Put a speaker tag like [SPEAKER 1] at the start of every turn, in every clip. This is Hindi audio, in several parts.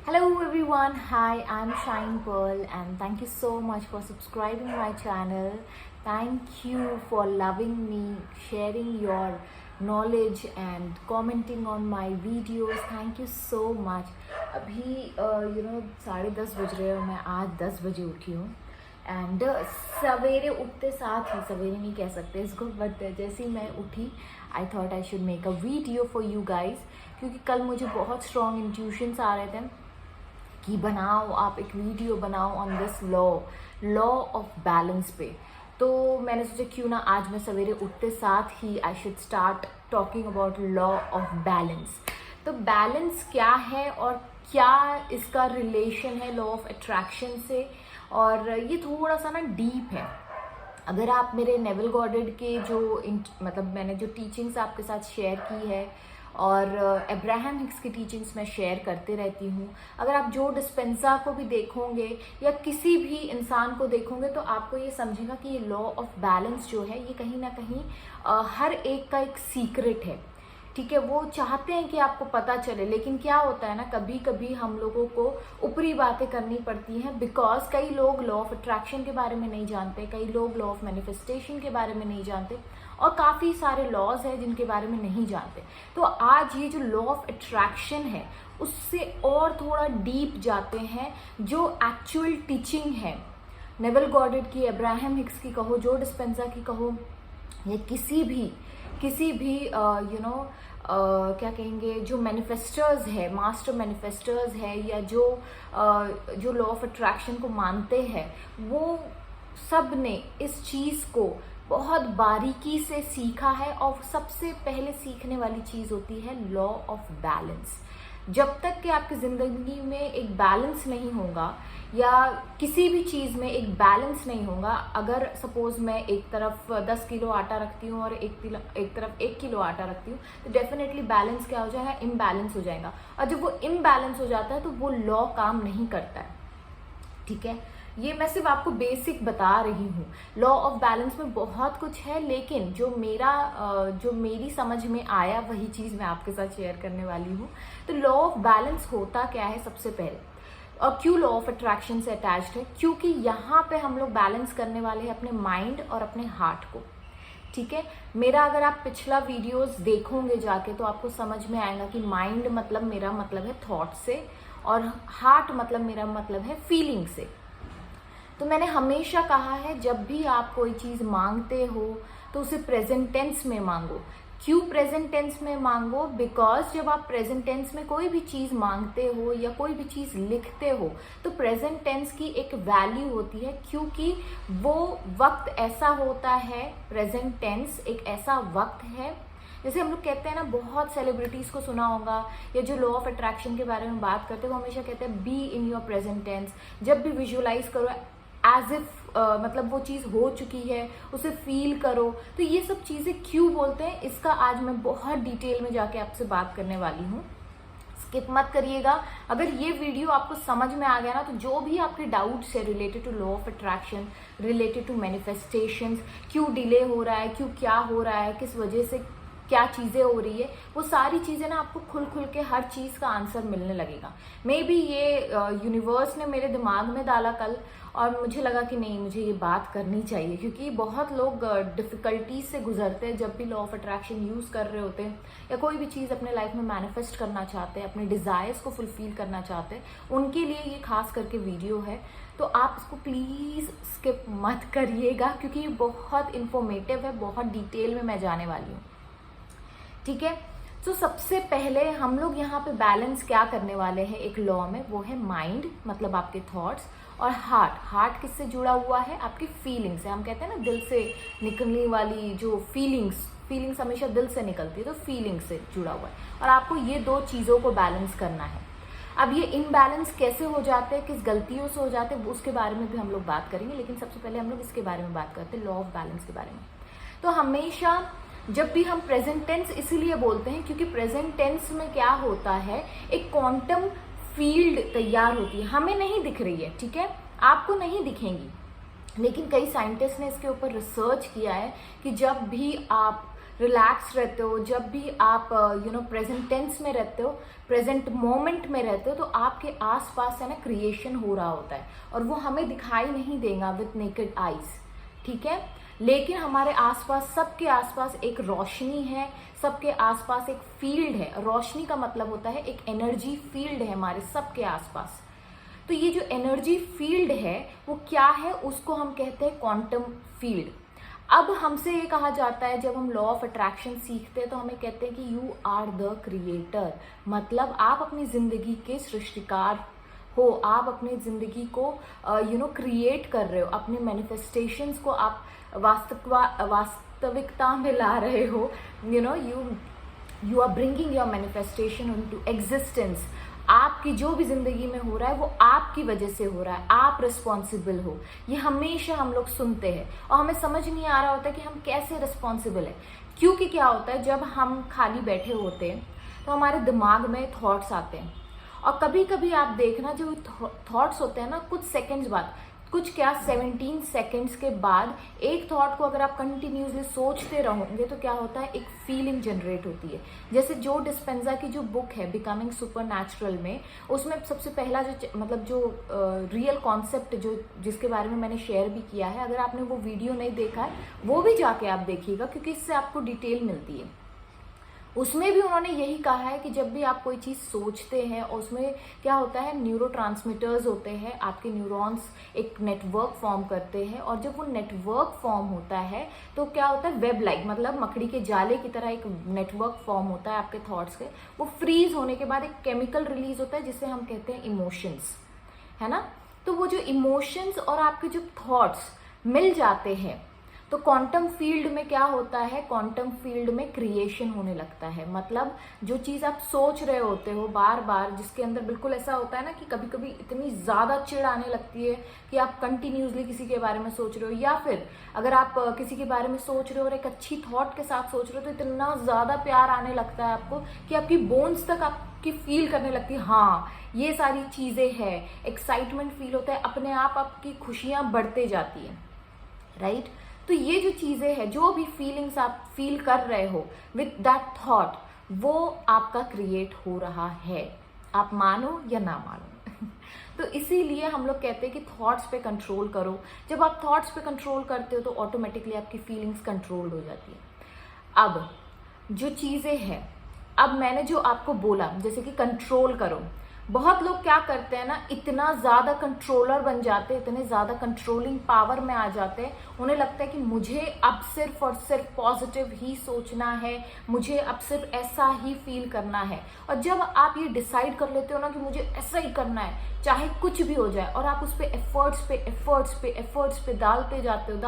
[SPEAKER 1] Hello everyone, hi, I'm Shine Pearl and thank you so much for subscribing my channel. Thank you for loving me, sharing your knowledge and commenting on my videos. Thank you so much. अभी 10:30 बज रहे हैं और मैं आज 10 बजे उठी हूँ एंड सवेरे उठते साथ ही, सवेरे नहीं कह सकते इसको, बट जैसे ही मैं उठी I thought I should make a video for you guys, क्योंकि कल मुझे बहुत स्ट्रॉन्ग इंट्यूशंस आ रहे थे कि बनाओ, आप एक वीडियो बनाओ on this law of balance पे। तो मैंने सोचा क्यों ना आज मैं सवेरे उठते साथ ही I should start talking about law of balance. तो बैलेंस क्या है और क्या इसका रिलेशन है लॉ ऑफ अट्रैक्शन से, और ये थोड़ा सा ना डीप है। अगर आप मेरे नेविल गॉडेड के जो मैंने जो टीचिंग्स आपके साथ शेयर की है और अब्राहम हिक्स की टीचिंग्स मैं शेयर करते रहती हूँ, अगर आप जो डिस्पेंसा को भी देखोगे या किसी भी इंसान को देखोगे तो आपको ये समझेगा कि ये लॉ ऑफ बैलेंस जो है ये कहीं ना कहीं हर एक का एक सीक्रेट है। ठीक है, वो चाहते हैं कि आपको पता चले, लेकिन क्या होता है ना, कभी कभी हम लोगों को ऊपरी बातें करनी पड़ती हैं बिकॉज कई लोग लॉ ऑफ अट्रैक्शन के बारे में नहीं जानते, कई लोग लॉ ऑफ मैनिफेस्टेशन के बारे में नहीं जानते और काफ़ी सारे लॉज हैं जिनके बारे में नहीं जानते। तो आज ये जो लॉ ऑफ अट्रैक्शन है उससे और थोड़ा डीप जाते हैं, जो एक्चुअल टीचिंग है नेविल गॉडेड की, अब्राहम हिक्स की कहो, जो डिस्पेंसा की कहो, या किसी भी क्या कहेंगे, जो मैनिफेस्टर्स है, मास्टर मैनिफेस्टर्स है, या जो लॉ ऑफ अट्रैक्शन को मानते हैं, वो सब ने इस चीज़ को बहुत बारीकी से सीखा है। और सबसे पहले सीखने वाली चीज़ होती है लॉ ऑफ बैलेंस। जब तक कि आपकी ज़िंदगी में एक बैलेंस नहीं होगा या किसी भी चीज़ में एक बैलेंस नहीं होगा, अगर सपोज मैं एक तरफ 10 किलो आटा रखती हूँ और एक तरफ 1 किलो आटा रखती हूँ, तो डेफिनेटली बैलेंस क्या हो जाएगा, इम्बैलेंस हो जाएगा। और जब वो इम्बैलेंस हो जाता है तो वो लॉ काम नहीं करता है। ठीक है, ये मैं सिर्फ आपको बेसिक बता रही हूँ। लॉ ऑफ बैलेंस में बहुत कुछ है, लेकिन जो मेरी समझ में आया वही चीज़ मैं आपके साथ शेयर करने वाली हूँ। तो लॉ ऑफ बैलेंस होता क्या है सबसे पहले, और क्यों लॉ ऑफ अट्रैक्शन से अटैच्ड है, क्योंकि यहाँ पे हम लोग बैलेंस करने वाले हैं अपने माइंड और अपने हार्ट को। ठीक है, मेरा अगर आप पिछला वीडियोस देखोगे जाके तो आपको समझ में आएगा कि माइंड मतलब मेरा मतलब है थॉट से, और हार्ट मतलब मेरा मतलब है फीलिंग से। तो मैंने हमेशा कहा है, जब भी आप कोई चीज़ मांगते हो तो उसे प्रेजेंट टेंस में मांगो। क्यों प्रेजेंट टेंस में मांगो? बिकॉज जब आप प्रेजेंट टेंस में कोई भी चीज़ मांगते हो या कोई भी चीज़ लिखते हो तो प्रेजेंट टेंस की एक वैल्यू होती है, क्योंकि वो वक्त ऐसा होता है, प्रेजेंट टेंस एक ऐसा वक्त है। जैसे हम लोग कहते हैं ना, बहुत सेलिब्रिटीज को सुना होगा, या जो लॉ ऑफ अट्रैक्शन के बारे में बात करते हैं वो हमेशा कहते हैं be in your present tense. जब भी विजुअलाइज करो एज इफ मतलब वो चीज़ हो चुकी है, उसे फील करो। तो ये सब चीज़ें क्यों बोलते हैं, इसका आज मैं बहुत डिटेल में जाके आपसे बात करने वाली हूँ। स्किप मत करिएगा। अगर ये वीडियो आपको समझ में आ गया ना, तो जो भी आपके डाउट्स है related to law of attraction, related to manifestations, क्यों डिले हो रहा है, क्यों क्या हो रहा है, किस वजह से क्या चीज़ें हो रही है, वो सारी चीज़ें ना आपको खुल के हर चीज़ का आंसर मिलने लगेगा। मे बी ये यूनिवर्स ने मेरे दिमाग में डाला कल, और मुझे लगा कि नहीं, मुझे ये बात करनी चाहिए, क्योंकि बहुत लोग डिफ़िकल्टीज से गुजरते हैं जब भी लॉ ऑफ अट्रैक्शन यूज़ कर रहे होते हैं या कोई भी चीज़ अपने लाइफ में मैनिफेस्ट करना चाहते हैं, अपने डिज़ायर्स को फुलफिल करना चाहते हैं। उनके लिए ये खास करके वीडियो है, तो आप इसको प्लीज़ स्किप मत करिएगा, क्योंकि ये बहुत इन्फॉर्मेटिव है, बहुत डिटेल में मैं जाने वाली हूँ। ठीक है, तो सबसे पहले हम लोग यहाँ पे बैलेंस क्या करने वाले हैं एक लॉ में, वो है माइंड मतलब आपके थॉट्स, और हार्ट किससे जुड़ा हुआ है, आपकी फीलिंग से। हम कहते हैं ना, दिल से निकलने वाली जो फीलिंग्स हमेशा दिल से निकलती है, तो फीलिंग से जुड़ा हुआ है, और आपको ये दो चीज़ों को बैलेंस करना है। अब ये इम्बैलेंस कैसे हो जाते हैं, किस गलतियों से हो जाते हैं, उसके बारे में भी हम लोग बात करेंगे, लेकिन सबसे पहले हम लोग इसके बारे में बात करते हैं, लॉ ऑफ बैलेंस के बारे में। तो हमेशा जब भी हम प्रेजेंट टेंस इसीलिए बोलते हैं क्योंकि प्रेजेंट टेंस में क्या होता है, एक क्वांटम फील्ड तैयार होती है, हमें नहीं दिख रही है। ठीक है, आपको नहीं दिखेंगी, लेकिन कई साइंटिस्ट ने इसके ऊपर रिसर्च किया है कि जब भी आप रिलैक्स रहते हो, जब भी आप प्रेजेंट टेंस में रहते हो, प्रेजेंट मोमेंट में रहते हो, तो आपके आसपास है ना क्रिएशन हो रहा होता है और वो हमें दिखाई नहीं देगा विथ नेकेड आईज, ठीक है। लेकिन हमारे आसपास, सबके आसपास एक रोशनी है, सबके आसपास एक फील्ड है। रोशनी का मतलब होता है एक एनर्जी फील्ड है हमारे सबके आसपास। तो ये जो एनर्जी फील्ड है वो क्या है, उसको हम कहते हैं क्वांटम फील्ड। अब हमसे ये कहा जाता है, जब हम लॉ ऑफ अट्रैक्शन सीखते हैं तो हमें कहते हैं कि यू आर द क्रिएटर, मतलब आप अपनी जिंदगी के सृष्टिकार हो, आप अपनी जिंदगी को क्रिएट कर रहे हो, अपने मैनिफेस्टेशंस को आप वास्तविकता में ला रहे हो। You are bringing your manifestation into existence. आपकी जो भी जिंदगी में हो रहा है वो आपकी वजह से हो रहा है, आप रिस्पॉन्सिबल हो। ये हमेशा हम लोग सुनते हैं और हमें समझ नहीं आ रहा होता कि हम कैसे रिस्पॉन्सिबल है। क्योंकि क्या होता है, जब हम खाली बैठे होते हैं तो हमारे दिमाग में थॉट्स आते हैं, और कभी कभी आप देखना जो थॉट्स होते हैं ना, कुछ सेकंड्स बाद, कुछ क्या 17 सेकंड्स के बाद एक थॉट को अगर आप कंटिन्यूसली सोचते रहोगे तो क्या होता है, एक फीलिंग जनरेट होती है। जैसे जो डिस्पेंजा की जो बुक है बिकमिंग सुपरनैचुरल में, उसमें सबसे पहला जो रियल कॉन्सेप्ट जिसके बारे में मैंने शेयर भी किया है, अगर आपने वो वीडियो नहीं देखा है वो भी जाके आप देखिएगा, क्योंकि इससे आपको डिटेल मिलती है। उसमें भी उन्होंने यही कहा है कि जब भी आप कोई चीज़ सोचते हैं, और उसमें क्या होता है, न्यूरोट्रांसमीटर्स होते हैं, आपके न्यूरॉन्स एक नेटवर्क फॉर्म करते हैं, और जब वो नेटवर्क फॉर्म होता है तो क्या होता है, वेब लाइक, मतलब मकड़ी के जाले की तरह एक नेटवर्क फॉर्म होता है आपके थॉट्स के। वो फ्रीज होने के बाद एक केमिकल रिलीज होता है जिसे हम कहते हैं इमोशंस, है ना। तो वो जो इमोशंस और आपके जो थॉट्स मिल जाते हैं तो क्वांटम फील्ड में क्या होता है, क्वांटम फील्ड में क्रिएशन होने लगता है। मतलब जो चीज़ आप सोच रहे होते हो बार बार, जिसके अंदर बिल्कुल ऐसा होता है ना कि कभी कभी इतनी ज़्यादा चिढ़ आने लगती है कि आप कंटिन्यूसली किसी के बारे में सोच रहे हो, या फिर अगर आप किसी के बारे में सोच रहे हो और एक अच्छी थॉट के साथ सोच रहे हो तो इतना ज़्यादा प्यार आने लगता है आपको कि आपकी बोन्स तक आपकी फील करने लगती है, हाँ ये सारी चीज़ें हैं, एक्साइटमेंट फील होता है, अपने आप आपकी खुशियाँ बढ़ते जाती हैं, राइट। तो ये जो चीज़ें हैं, जो भी फीलिंग्स आप फील कर रहे हो विथ दैट थॉट, वो आपका क्रिएट हो रहा है, आप मानो या ना मानो। तो इसीलिए हम लोग कहते हैं कि थॉट्स पे कंट्रोल करो। जब आप थॉट्स पे कंट्रोल करते हो तो ऑटोमेटिकली आपकी फीलिंग्स कंट्रोल हो जाती है। अब जो चीज़ें हैं, अब मैंने जो आपको बोला जैसे कि कंट्रोल करो, बहुत लोग क्या करते हैं ना, इतना ज़्यादा कंट्रोलर बन जाते हैं, इतने ज़्यादा कंट्रोलिंग पावर में आ जाते हैं, उन्हें लगता है कि मुझे अब सिर्फ और सिर्फ पॉजिटिव ही सोचना है, मुझे अब सिर्फ ऐसा ही फील करना है। और जब आप ये डिसाइड कर लेते हो ना कि मुझे ऐसा ही करना है, चाहे कुछ भी हो जाए, और आप उस पर एफर्ट्स पे डालते जाते हो,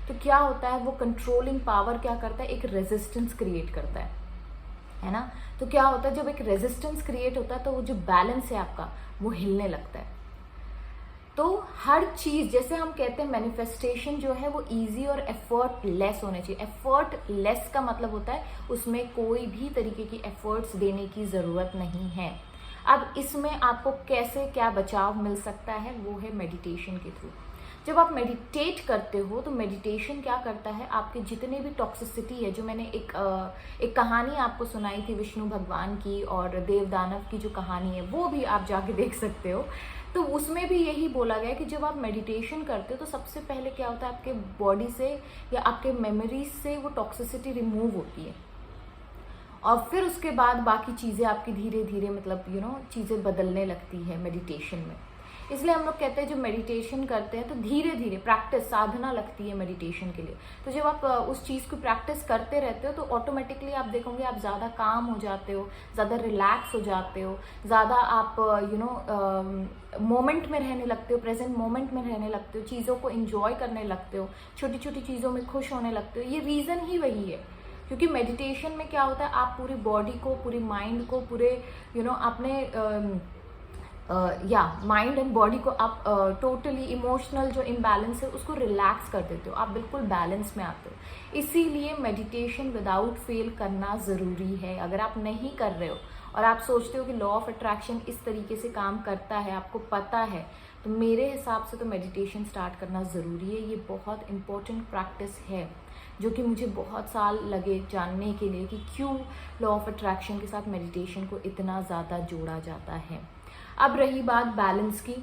[SPEAKER 1] तो क्या होता है, वो कंट्रोलिंग पावर क्या करता है, एक रेजिस्टेंस क्रिएट करता है ना। तो क्या होता है, जब एक रेजिस्टेंस क्रिएट होता है तो वो जो बैलेंस है आपका वो हिलने लगता है। तो हर चीज, जैसे हम कहते हैं मैनिफेस्टेशन जो है वो इजी और एफर्ट लेस होने चाहिए। एफर्ट लेस का मतलब होता है उसमें कोई भी तरीके की एफर्ट्स देने की जरूरत नहीं है। अब इसमें आपको कैसे क्या बचाव मिल सकता है, वो है मेडिटेशन के थ्रू। जब आप मेडिटेट करते हो तो मेडिटेशन क्या करता है, आपके जितने भी टॉक्सिसिटी है, जो मैंने एक कहानी आपको सुनाई थी विष्णु भगवान की और देव दानव की जो कहानी है, वो भी आप जाके देख सकते हो। तो उसमें भी यही बोला गया कि जब आप मेडिटेशन करते हो तो सबसे पहले क्या होता है, आपके बॉडी से या आपके मेमोरीज से वो टॉक्सिसिटी रिमूव होती है, और फिर उसके बाद बाकी चीज़ें आपकी धीरे धीरे मतलब चीज़ें बदलने लगती है मेडिटेशन में। इसलिए हम लोग कहते हैं जो मेडिटेशन करते हैं तो धीरे धीरे प्रैक्टिस, साधना लगती है मेडिटेशन के लिए। तो जब आप उस चीज़ को प्रैक्टिस करते रहते हो तो ऑटोमेटिकली आप देखोगे आप ज़्यादा काम हो जाते हो, ज़्यादा रिलैक्स हो जाते हो, ज़्यादा आप मोमेंट में रहने लगते हो, प्रेजेंट मोमेंट में रहने लगते हो, चीज़ों को इंजॉय करने लगते हो, छोटी छोटी चीज़ों में खुश होने लगते हो। ये रीज़न ही वही है, क्योंकि मेडिटेशन में क्या होता है, आप पूरी बॉडी को, पूरी माइंड को, पूरे अपने माइंड एंड बॉडी को आप टोटली इमोशनल जो इम्बैलेंस है उसको रिलैक्स कर देते हो, आप बिल्कुल बैलेंस में आते हो। इसीलिए मेडिटेशन विदाउट फेल करना ज़रूरी है। अगर आप नहीं कर रहे हो और आप सोचते हो कि लॉ ऑफ अट्रैक्शन इस तरीके से काम करता है, आपको पता है, तो मेरे हिसाब से तो मेडिटेशन स्टार्ट करना ज़रूरी है। ये बहुत इम्पोर्टेंट प्रैक्टिस है जो कि मुझे बहुत साल लगे जानने के लिए कि क्यों लॉ ऑफ अट्रैक्शन के साथ मेडिटेशन को इतना ज़्यादा जोड़ा जाता है। अब रही बात बैलेंस की,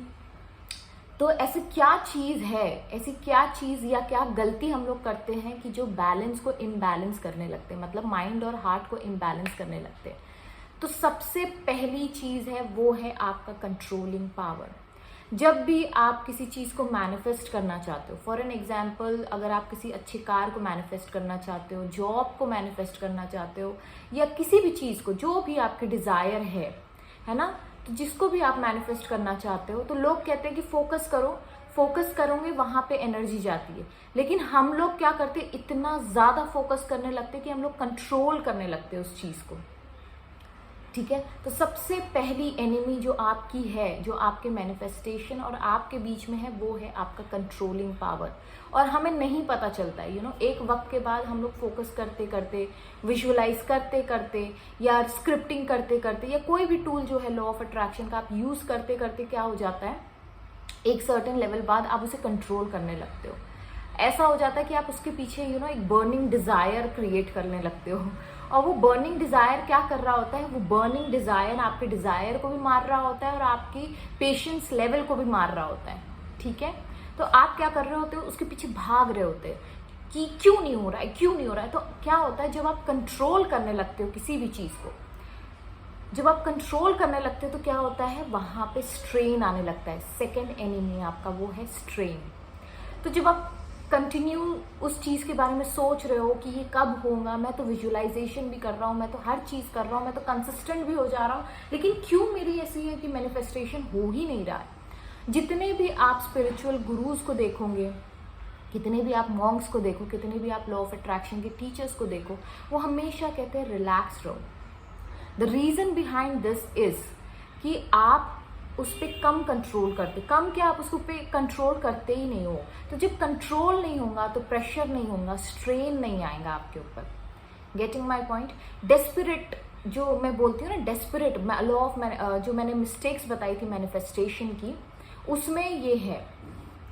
[SPEAKER 1] तो ऐसी क्या चीज़ है, ऐसी क्या चीज़ या क्या गलती हम लोग करते हैं कि जो बैलेंस को इम्बैलेंस करने लगते हैं, मतलब माइंड और हार्ट को इम्बैलेंस करने लगते हैं। तो सबसे पहली चीज़ है वो है आपका कंट्रोलिंग पावर। जब भी आप किसी चीज़ को मैनिफेस्ट करना चाहते हो, फॉर एन एग्जाम्पल अगर आप किसी अच्छी कार को मैनिफेस्ट करना चाहते हो, जॉब को मैनिफेस्ट करना चाहते हो, या किसी भी चीज़ को, जो भी आपकी डिज़ायर है ना, तो जिसको भी आप मैनिफेस्ट करना चाहते हो, तो लोग कहते हैं कि फोकस करो, फोकस करोगे वहाँ पे एनर्जी जाती है। लेकिन हम लोग क्या करते हैं, इतना ज़्यादा फोकस करने लगते हैं कि हम लोग कंट्रोल करने लगते हैं उस चीज़ को। ठीक है, तो सबसे पहली एनिमी जो आपकी है, जो आपके मैनिफेस्टेशन और आपके बीच में है, वो है आपका कंट्रोलिंग पावर। और हमें नहीं पता चलता है, एक वक्त के बाद हम लोग फोकस करते करते, विजुअलाइज करते करते, या स्क्रिप्टिंग करते करते, या कोई भी टूल जो है लॉ ऑफ अट्रैक्शन का आप यूज करते करते क्या हो जाता है, एक सर्टेन लेवल बाद आप उसे कंट्रोल करने लगते हो। ऐसा हो जाता है कि आप उसके पीछे एक बर्निंग डिजायर क्रिएट करने लगते हो। और वो बर्निंग डिजायर क्या कर रहा होता है, वो बर्निंग डिजायर आपके डिजायर को भी मार रहा होता है और आपकी पेशेंस लेवल को भी मार रहा होता है। ठीक है, तो आप क्या कर रहे होते हो, उसके पीछे भाग रहे होते हैं कि क्यों नहीं हो रहा है, क्यों नहीं हो रहा है। तो क्या होता है, जब आप कंट्रोल करने लगते हो किसी भी चीज को, जब आप कंट्रोल करने लगते हो, तो क्या होता है, वहां पे स्ट्रेन आने लगता है। सेकेंड एनिमी आपका वो है स्ट्रेन। तो जब आप कंटिन्यू उस चीज़ के बारे में सोच रहे हो कि ये कब होगा, मैं तो विजुअलाइजेशन भी कर रहा हूँ, मैं तो हर चीज़ कर रहा हूँ, मैं तो कंसिस्टेंट भी हो जा रहा हूँ, लेकिन क्यों मेरी ऐसी है कि मैनिफेस्टेशन हो ही नहीं रहा है। जितने भी आप स्पिरिचुअल गुरुज को देखोगे, कितने भी आप मॉन्क्स को देखो, कितने भी आप लॉ ऑफ अट्रैक्शन के टीचर्स को देखो, वो हमेशा कहते हैं रिलैक्स रहो। The reason behind this is कि आप उस पर कम कंट्रोल करते, कम क्या, आप उसको पे कंट्रोल करते ही नहीं हो। तो जब कंट्रोल नहीं होगा तो प्रेशर नहीं होगा, स्ट्रेन नहीं आएगा आपके ऊपर। Getting my point. डेस्परेट जो मैं बोलती हूँ ना, डेस्परेट लॉ ऑफ, जो मैंने मिस्टेक्स बताई थी मैनिफेस्टेशन की, उसमें ये है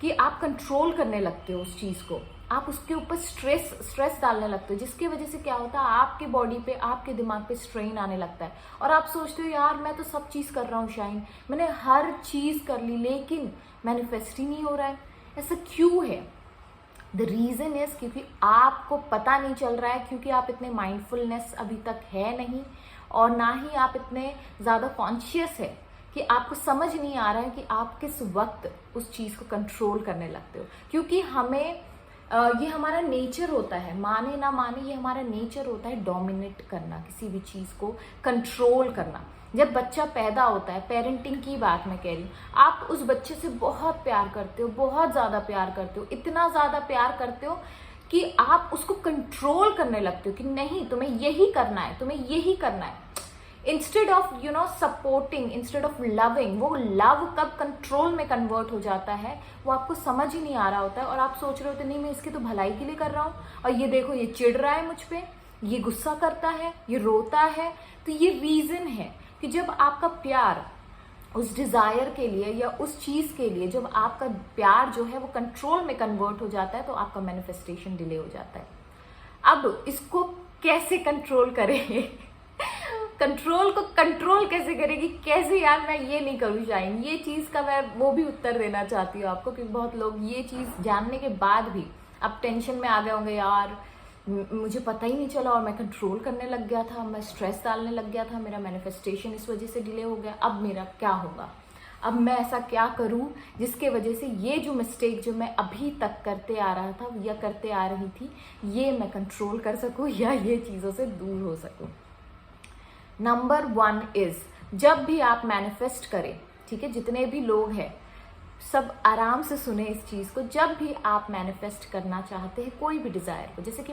[SPEAKER 1] कि आप कंट्रोल करने लगते हो उस चीज़ को, आप उसके ऊपर स्ट्रेस डालने लगते हो, जिसकी वजह से क्या होता है, आपके बॉडी पे, आपके दिमाग पे स्ट्रेन आने लगता है। और आप सोचते हो यार मैं तो सब चीज़ कर रहा हूँ शाइन, मैंने हर चीज़ कर ली, लेकिन मैनिफेस्ट ही नहीं हो रहा है। ऐसा क्यों है? द रीज़न इज क्योंकि आपको पता नहीं चल रहा है, क्योंकि आप इतने माइंडफुलनेस अभी तक है नहीं, और ना ही आप इतने ज़्यादा कॉन्शियस है कि आपको समझ नहीं आ रहा है कि आप किस वक्त उस चीज़ को कंट्रोल करने लगते हो। क्योंकि हमें ये हमारा नेचर होता है, माने ना माने, ये हमारा नेचर होता है डोमिनेट करना, किसी भी चीज़ को कंट्रोल करना। जब बच्चा पैदा होता है, पेरेंटिंग की बात मैं कह रही हूँ, आप उस बच्चे से बहुत प्यार करते हो, बहुत ज़्यादा प्यार करते हो, इतना ज़्यादा प्यार करते हो कि आप उसको कंट्रोल करने लगते हो कि नहीं तुम्हें यही करना है, तुम्हें यही करना है। Instead of supporting, instead of loving, वो लव कब कंट्रोल में कन्वर्ट हो जाता है वो आपको समझ ही नहीं आ रहा होता है। और आप सोच रहे होते नहीं मैं इसकी तो भलाई के लिए कर रहा हूँ, और ये देखो ये चिढ़ रहा है मुझ पे, ये गुस्सा करता है, ये रोता है। तो ये रीजन है कि जब आपका प्यार उस डिजायर के लिए या उस चीज के लिए, जब आपका प्यार जो है वो कंट्रोल में कन्वर्ट हो जाता है, तो आपका मैनिफेस्टेशन डिले हो जाता है। अब इसको कैसे कंट्रोल करें? कंट्रोल को कंट्रोल कैसे करेगी, कैसे यार मैं ये नहीं करूँ शाइन, ये चीज़ का मैं वो भी उत्तर देना चाहती हूँ आपको, क्योंकि बहुत लोग ये चीज़ जानने के बाद भी अब टेंशन में आ गए होंगे, यार मुझे पता ही नहीं चला और मैं कंट्रोल करने लग गया था, मैं स्ट्रेस डालने लग गया था, मेरा मैनिफेस्टेशन इस वजह से डिले हो गया, अब मेरा क्या होगा, अब मैं ऐसा क्या करूं जिसके वजह से ये जो मिस्टेक जो मैं अभी तक करते आ रहा था या करते आ रही थी, ये मैं कंट्रोल कर सकूं या ये चीज़ों से दूर हो सकूं। नंबर 1 इज, जब भी आप मैनिफेस्ट करें, ठीक है, जितने भी लोग हैं सब आराम से सुने इस चीज़ को, जब भी आप मैनिफेस्ट करना चाहते हैं कोई भी डिज़ायर को, जैसे कि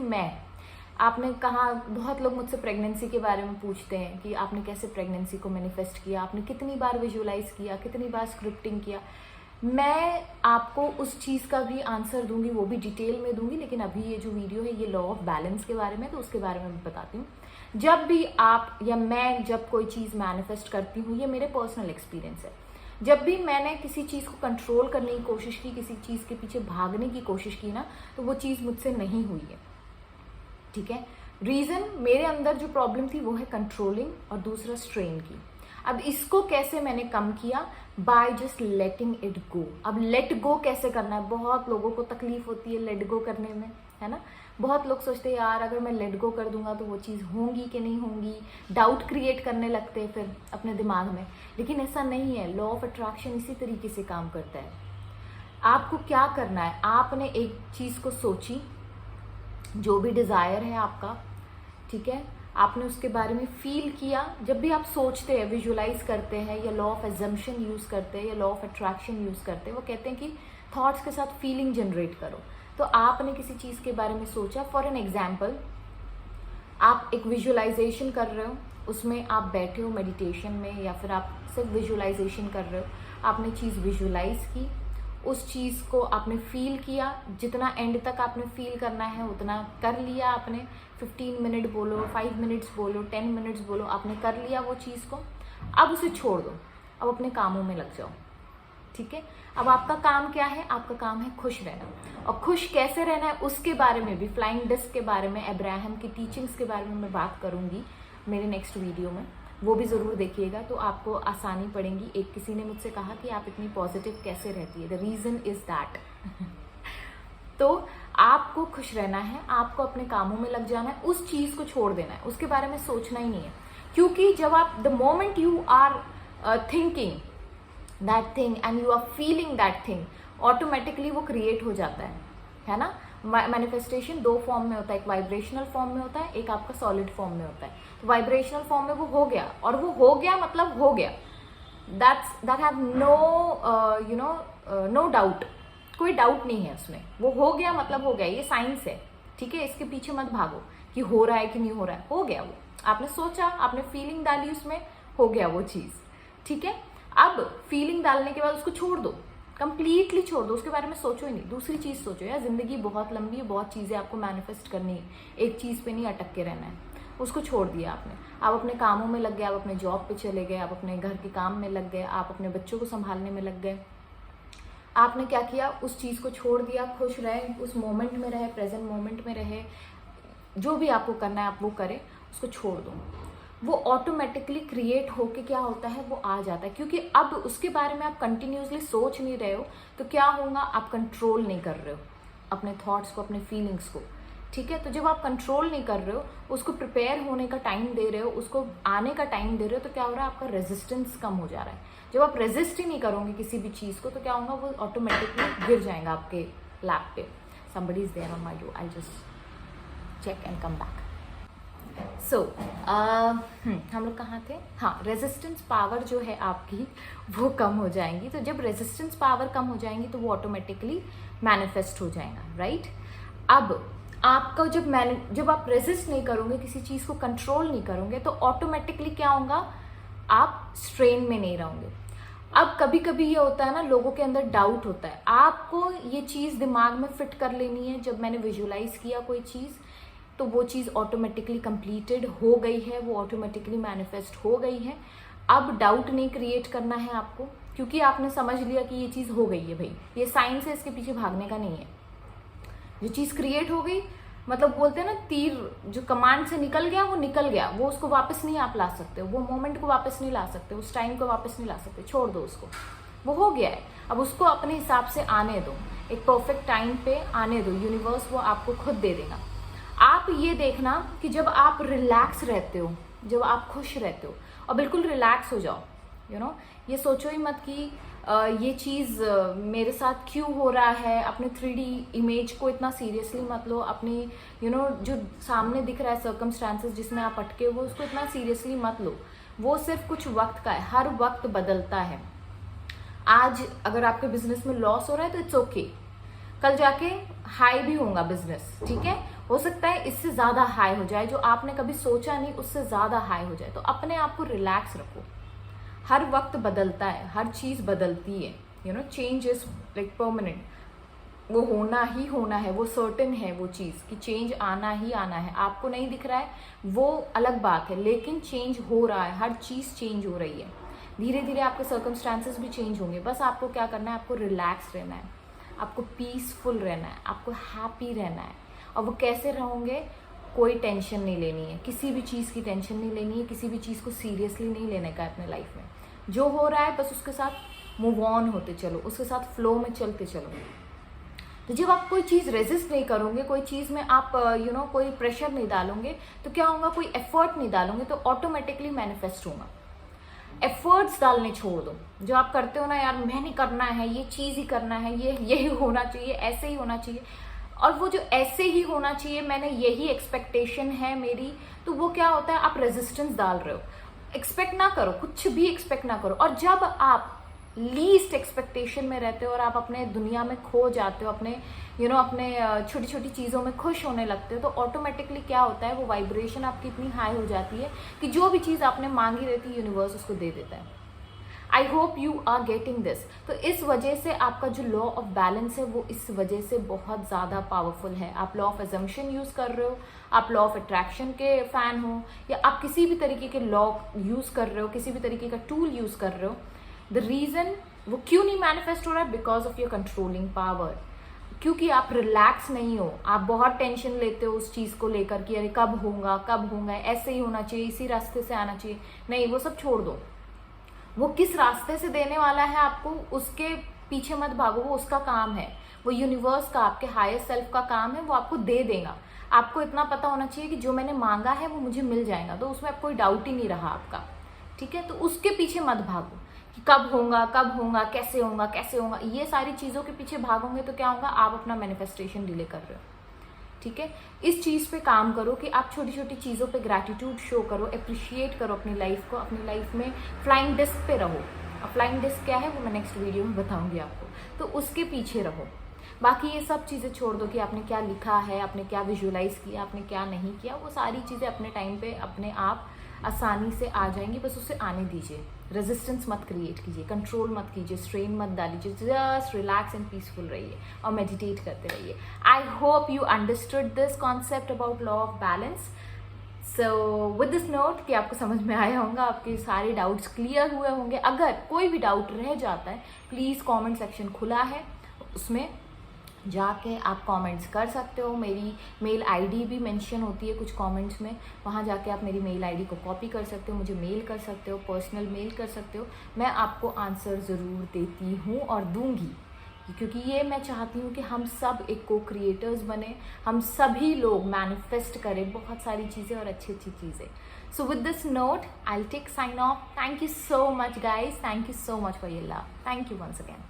[SPEAKER 1] आपने कहा, बहुत लोग मुझसे प्रेगनेंसी के बारे में पूछते हैं कि आपने कैसे प्रेगनेंसी को मैनिफेस्ट किया, आपने कितनी बार विजुअलाइज किया, कितनी बार स्क्रिप्टिंग किया। मैं आपको उस चीज़ का भी आंसर दूंगी, वो भी डिटेल में दूंगी, लेकिन अभी ये जो वीडियो है ये लॉ ऑफ बैलेंस के बारे में, तो उसके बारे में मैं बताती हूँ। जब भी आप या मैं जब कोई चीज़ मैनिफेस्ट करती हूँ, ये मेरे पर्सनल एक्सपीरियंस है, जब भी मैंने किसी चीज़ को कंट्रोल करने की कोशिश की, किसी चीज़ के पीछे भागने की कोशिश की ना, तो वो चीज़ मुझसे नहीं हुई है। ठीक है, रीज़न मेरे अंदर जो प्रॉब्लम थी वो है कंट्रोलिंग और दूसरा स्ट्रेन की। अब इसको कैसे मैंने कम किया? By just letting it go. अब लेट गो कैसे करना है? बहुत लोगों को तकलीफ होती है लेट गो करने में, है ना। बहुत लोग सोचते हैं यार अगर मैं लेट गो कर दूंगा तो वो चीज़ होंगी कि नहीं होंगी, डाउट क्रिएट करने लगते हैं फिर अपने दिमाग में। लेकिन ऐसा नहीं है, लॉ ऑफ अट्रैक्शन इसी तरीके से काम करता है। आपको क्या करना है, आपने एक चीज़ को सोची, जो भी डिज़ायर है आपका, ठीक है, आपने उसके बारे में फील किया। जब भी आप सोचते हैं, विजुलाइज करते हैं या लॉ ऑफ एजम्पशन यूज़ करते हैं या लॉ ऑफ अट्रैक्शन यूज़ करते हैं, वो कहते हैं कि थॉट्स के साथ फीलिंग जनरेट करो। तो आपने किसी चीज़ के बारे में सोचा, फॉर एन एग्जाम्पल आप एक विजुलाइजेशन कर रहे हो, उसमें आप बैठे हो मेडिटेशन में या फिर आप सिर्फ विजुलाइजेशन कर रहे हो, आपने चीज़ विजुलाइज की, उस चीज़ को आपने फील किया, जितना एंड तक आपने फील करना है उतना कर लिया आपने। 15 मिनट बोलो, 5 मिनट्स बोलो, 10 मिनट्स बोलो, आपने कर लिया वो चीज़ को। अब उसे छोड़ दो, अब अपने कामों में लग जाओ। ठीक है, अब आपका काम क्या है? आपका काम है खुश रहना। और खुश कैसे रहना है उसके बारे में भी, फ्लाइंग डिस्क के बारे में, अब्राहम की टीचिंग्स के बारे में मैं बात करूंगी मेरे नेक्स्ट वीडियो में, वो भी ज़रूर देखिएगा, तो आपको आसानी पड़ेगी। एक किसी ने मुझसे कहा कि आप इतनी पॉजिटिव कैसे रहती है, द रीज़न इज़ दैट। तो आपको खुश रहना है, आपको अपने कामों में लग जाना है, उस चीज़ को छोड़ देना है, उसके बारे में सोचना ही नहीं है। क्योंकि जब आप, the moment you are thinking that thing and you are feeling that thing, automatically वो क्रिएट हो जाता है ना। मैनिफेस्टेशन 2 फॉर्म में होता है, एक वाइब्रेशनल फॉर्म में होता है, एक आपका सॉलिड फॉर्म में होता है। तो वाइब्रेशनल फॉर्म में वो हो गया, और वो हो गया मतलब हो गया, दैट हैव नो डाउट, कोई डाउट नहीं है उसमें, वो हो गया मतलब हो गया, ये साइंस है। ठीक है, इसके पीछे मत भागो कि हो रहा है कि नहीं हो रहा है, हो गया वो, आपने सोचा, आपने फीलिंग डाली उसमें, हो गया वो चीज़। ठीक है, अब फीलिंग डालने के बाद उसको छोड़ दो, कंप्लीटली छोड़ दो, उसके बारे में सोचो ही नहीं, दूसरी चीज़ सोचो। यार जिंदगी बहुत लंबी है, बहुत चीज़ें आपको मैनिफेस्ट करनी है, एक चीज़ पे नहीं अटक के रहना है। उसको छोड़ दिया आपने, आप अपने कामों में लग गए, आप अपने जॉब पे चले गए, आप अपने घर के काम में लग गए, आप अपने बच्चों को संभालने में लग गए। आपने क्या किया, उस चीज़ को छोड़ दिया, खुश रहे, उस मोमेंट में रहे, प्रेजेंट मोमेंट में रहे, जो भी आपको करना है आप वो करें, उसको छोड़ दो। वो ऑटोमेटिकली क्रिएट होके क्या होता है, वो आ जाता है। क्योंकि अब उसके बारे में आप कंटिन्यूसली सोच नहीं रहे हो, तो क्या होगा, आप कंट्रोल नहीं कर रहे हो अपने थॉट्स को, अपने फीलिंग्स को। ठीक है, तो जब आप कंट्रोल नहीं कर रहे हो, उसको प्रिपेयर होने का टाइम दे रहे हो, उसको आने का टाइम दे रहे हो, तो क्या हो रहा है, आपका रेजिस्टेंस कम हो जा रहा है। जब आप रेजिस्ट ही नहीं करोगे किसी भी चीज़ को, तो क्या होगा, वो ऑटोमेटिकली गिर जाएगा आपके लैप पे। somebody is there on my door, I'll just check and come back. सो हम लोग कहाँ थे? हाँ, रेजिस्टेंस पावर जो है आपकी वो कम हो जाएंगी। तो जब रेजिस्टेंस पावर कम हो जाएंगी तो वो ऑटोमेटिकली मैनिफेस्ट हो जाएगा, राइट। अब आपका जब आप रेजिस्ट नहीं करोगे, किसी चीज़ को कंट्रोल नहीं करोगे, तो ऑटोमेटिकली क्या होगा, आप स्ट्रेन में नहीं रहोगे। अब कभी कभी ये होता है ना, लोगों के अंदर डाउट होता है, आपको ये चीज़ दिमाग में फिट कर लेनी है। जब मैंने विजुलाइज किया कोई चीज़, तो वो चीज़ ऑटोमेटिकली कंप्लीटेड हो गई है, वो ऑटोमेटिकली मैनिफेस्ट हो गई है। अब डाउट नहीं क्रिएट करना है आपको, क्योंकि आपने समझ लिया कि ये चीज़ हो गई है। भाई ये साइंस है, इसके पीछे भागने का नहीं है। जो चीज़ क्रिएट हो गई, मतलब बोलते हैं ना, तीर जो कमांड से निकल गया वो निकल गया, वो उसको वापस नहीं आप ला सकते, वो मोमेंट को वापस नहीं ला सकते, उस टाइम को वापस नहीं ला सकते, छोड़ दो उसको, वो हो गया है। अब उसको अपने हिसाब से आने दो, एक परफेक्ट टाइम पे आने दो, यूनिवर्स वो आपको खुद दे देगा। आप ये देखना कि जब आप रिलैक्स रहते हो, जब आप खुश रहते हो और बिल्कुल रिलैक्स हो जाओ, ये सोचो ही मत कि ये चीज़ मेरे साथ क्यों हो रहा है। अपने 3D इमेज को इतना सीरियसली मत लो, अपनी जो सामने दिख रहा है सर्कमस्टांसेस जिसमें आप अटके हो, उसको इतना सीरियसली मत लो। वो सिर्फ कुछ वक्त का है, हर वक्त बदलता है। आज अगर आपके बिजनेस में लॉस हो रहा है तो इट्स ओके, कल जाके हाई भी होगा बिजनेस, ठीक है। हो सकता है इससे ज़्यादा हाई हो जाए, जो आपने कभी सोचा नहीं उससे ज़्यादा हाई हो जाए। तो अपने आप को रिलैक्स रखो, हर वक्त बदलता है, हर चीज़ बदलती है, चेंज इज लाइक परमानेंट। वो होना ही होना है, वो सर्टेन है वो चीज़ कि चेंज आना ही आना है। आपको नहीं दिख रहा है वो अलग बात है, लेकिन चेंज हो रहा है, हर चीज़ चेंज हो रही है। धीरे धीरे आपके सर्कमस्टांसेस भी चेंज होंगे। बस आपको क्या करना है, आपको रिलैक्स रहना है, आपको पीसफुल रहना है, आपको हैप्पी रहना है। और वो कैसे रहोगे, कोई टेंशन नहीं लेनी है, किसी भी चीज़ की टेंशन नहीं लेनी है, किसी भी चीज़ को सीरियसली नहीं लेने का है अपने लाइफ में। जो हो रहा है बस उसके साथ मूव ऑन होते चलो, उसके साथ फ्लो में चलते चलो। तो जब आप कोई चीज़ रेजिस्ट नहीं करोगे, कोई चीज़ में आप कोई प्रेशर नहीं डालोगे, तो क्या होगा, कोई एफर्ट नहीं डालोगे, तो ऑटोमेटिकली मैनिफेस्ट होगा। एफर्ट्स डालने छोड़ दो। जो आप करते हो ना, यार मैंने करना है, ये चीज़ ही करना है, ये यही होना चाहिए, ऐसे ही होना चाहिए, और वो जो ऐसे ही होना चाहिए, मैंने यही एक्सपेक्टेशन है मेरी, तो वो क्या होता है, आप रेजिस्टेंस डाल रहे हो। एक्सपेक्ट ना करो, कुछ भी एक्सपेक्ट ना करो। और जब आप लीस्ट एक्सपेक्टेशन में रहते हो और आप अपने दुनिया में खो जाते हो, अपने अपने छोटी छोटी चीज़ों में खुश होने लगते हो, तो ऑटोमेटिकली क्या होता है, वो वाइब्रेशन आपकी इतनी हाई हो जाती है कि जो भी चीज़ आपने मांगी रहती है, यूनिवर्स उसको दे देता है। I hope you are getting this. तो इस वजह से आपका जो लॉ ऑफ बैलेंस है वो इस वजह से बहुत ज़्यादा पावरफुल है। आप लॉ ऑफ एजम्पशन यूज़ कर रहे हो, आप लॉ ऑफ अट्रैक्शन के फैन हो, या आप किसी भी तरीके के लॉ यूज़ कर रहे हो, किसी भी तरीके का टूल यूज़ कर रहे हो, द रीज़न वो क्यों नहीं मैनिफेस्ट हो रहा है, because of your controlling power. क्योंकि आप रिलैक्स नहीं हो, आप बहुत टेंशन लेते हो उस चीज़ को लेकर कि अरे कब होगा, ऐसे ही होना चाहिए, इसी रास्ते से आना चाहिए। नहीं, वो सब छोड़ दो। वो किस रास्ते से देने वाला है आपको, उसके पीछे मत भागो, वो उसका काम है, वो यूनिवर्स का, आपके हायर सेल्फ का काम है, वो आपको दे देगा। आपको इतना पता होना चाहिए कि जो मैंने मांगा है वो मुझे मिल जाएगा, तो उसमें कोई डाउट ही नहीं रहा आपका। ठीक है, तो उसके पीछे मत भागो कि कब होगा, कैसे होगा, ये सारी चीज़ों के पीछे भागोगे तो क्या होगा, आप अपना मैनिफेस्टेशन डिले कर रहे हो। ठीक है, इस चीज़ पे काम करो कि आप छोटी छोटी चीज़ों पे ग्रैटिट्यूड शो करो, अप्रिशिएट करो अपनी लाइफ को, अपनी लाइफ में फ्लाइंग डिस्क पे रहो। अब फ्लाइंग डिस्क क्या है वो मैं नेक्स्ट वीडियो में बताऊंगी आपको, तो उसके पीछे रहो। बाकी ये सब चीज़ें छोड़ दो कि आपने क्या लिखा है, आपने क्या विजुअलाइज किया, आपने क्या नहीं किया, वो सारी चीज़ें अपने टाइम पे अपने आप आसानी से आ जाएंगी, बस उसे आने दीजिए। रेजिस्टेंस मत क्रिएट कीजिए, कंट्रोल मत कीजिए, स्ट्रेन मत डालीजिए, जस्ट रिलैक्स एंड पीसफुल रहिए और मेडिटेट करते रहिए। आई hope you understood this concept about law of balance. So with this note कि आपको समझ में आया होगा, आपके सारे डाउट्स क्लियर हुए होंगे। अगर कोई भी डाउट रह जाता है, प्लीज़ कमेंट सेक्शन खुला है, उसमें जाके आप कमेंट्स कर सकते हो। मेरी मेल आईडी भी मेंशन होती है कुछ कमेंट्स में, वहाँ जाके आप मेरी मेल आईडी को कॉपी कर सकते हो, मुझे मेल कर सकते हो, पर्सनल मेल कर सकते हो। मैं आपको आंसर ज़रूर देती हूँ और दूंगी, क्योंकि ये मैं चाहती हूँ कि हम सब एक को क्रिएटर्स बने, हम सभी लोग मैनिफेस्ट करें बहुत सारी चीज़ें और अच्छी अच्छी चीज़ें। So with this note I will take sign off. Thank you so much guys, thank you so much for your love, thank you once again.